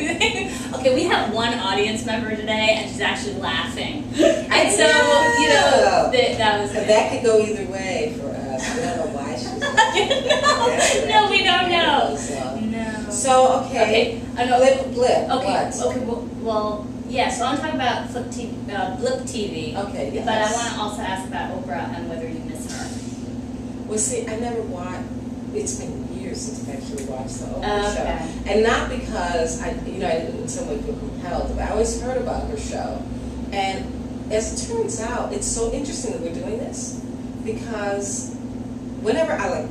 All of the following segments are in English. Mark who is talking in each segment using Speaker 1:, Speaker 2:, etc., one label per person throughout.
Speaker 1: Okay, we have one audience member today, and she's actually laughing. And so, you know, that was good.
Speaker 2: That could go either way for us. We don't know why she's laughing.
Speaker 1: No, we don't know. No.
Speaker 2: So, okay. Blip.
Speaker 1: Okay. Well, yeah. So I'm talking about Blip TV.
Speaker 2: Okay. Yes.
Speaker 1: But I want to also ask about Oprah and whether you miss her.
Speaker 2: Well, see, I never watched. It's been years since I've actually watched the Oprah show, and not because I in some way feel compelled, but I always heard about her show, and as it turns out, it's so interesting that we're doing this because whenever I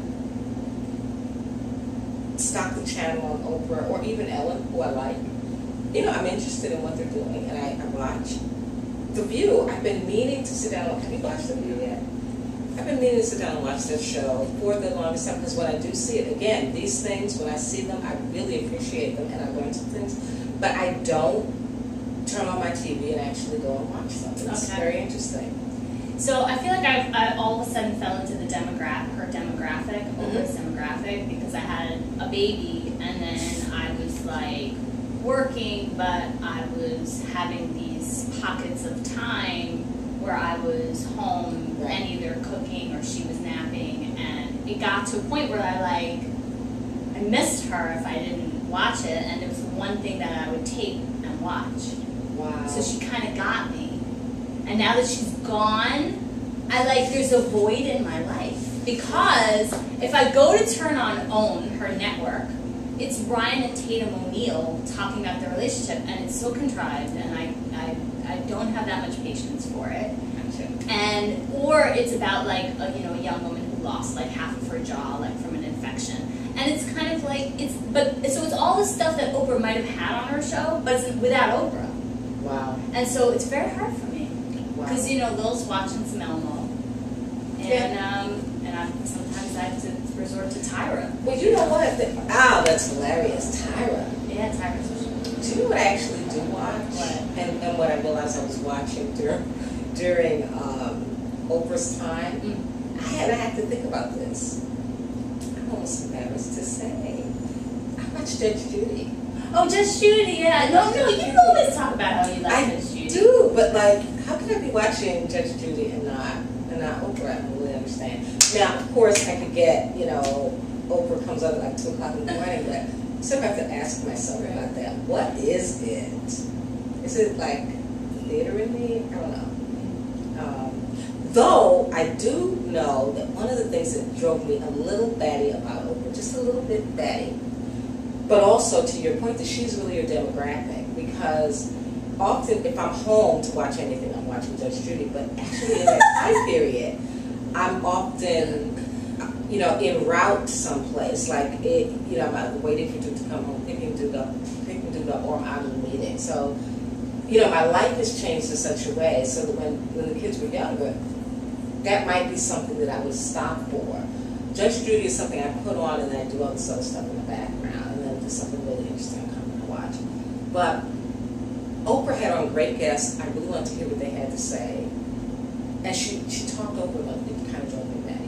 Speaker 2: stock the channel on Oprah or even Ellen, who I like, I'm interested in what they're doing, and I watch The View. I've been meaning to sit down. Have you watched The View yet? I've been meaning to sit down and watch this show for the longest time because when I do see it, again, these things, when I see them, I really appreciate them and I learn some things. But I don't turn on my TV and actually go and watch them. It's very interesting.
Speaker 1: So I feel like I all of a sudden fell into the Oprah's demographic, because I had a baby and then I was like working, but I was having these pockets of time where I was home and either cooking or she was napping, and it got to a point where I missed her if I didn't watch it, and it was the one thing that I would tape and watch.
Speaker 2: Wow.
Speaker 1: So she kind of got me. And now that she's gone, there's a void in my life. Because if I go to turn on OWN, her network, it's Ryan and Tatum O'Neal talking about their relationship, and it's so contrived, and I don't have that much patience for it. Or it's about a young woman who lost half of her jaw from an infection, and it's kind of so it's all the stuff that Oprah might have had on her show, but it's without Oprah.
Speaker 2: Wow.
Speaker 1: And so it's very hard for me because Lil's watching some Elmo, and sometimes I have to resort to Tyra.
Speaker 2: Well, you know what? That's hilarious, Tyra.
Speaker 1: Yeah, Tyra's.
Speaker 2: Do you know what I actually do watch?
Speaker 1: What?
Speaker 2: And what I realized I was watching during Oprah's time, I had to think about this. I'm almost embarrassed to say. I watched Judge Judy.
Speaker 1: Oh, Judge Judy, yeah. No, you always talk about how you like Judge Judy.
Speaker 2: I do, but how can I be watching Judge Judy and not Oprah? I don't really understand. Now, of course, I could get, Oprah comes up at 2 o'clock in the morning, but so I have to ask myself about that. What is it? Is it theater in me? I don't know. Though I do know that one of the things that drove me a little batty about Oprah, just a little bit batty, but also to your point that she's really your demographic, because often if I'm home to watch anything, I'm watching Judge Judy, but actually in that time period, I'm often, en route to someplace, I'm waiting for Duke to come home, picking Duke up, or I'm out of the meeting. So, my life has changed in such a way so that when the kids were younger, that might be something that I would stop for. Judge Judy is something I put on and then I do all this other stuff in the background, and then if there's something really interesting, I come and watch. But Oprah had on great guests. I really wanted to hear what they had to say. And she talked over them. It kind of drove me mad.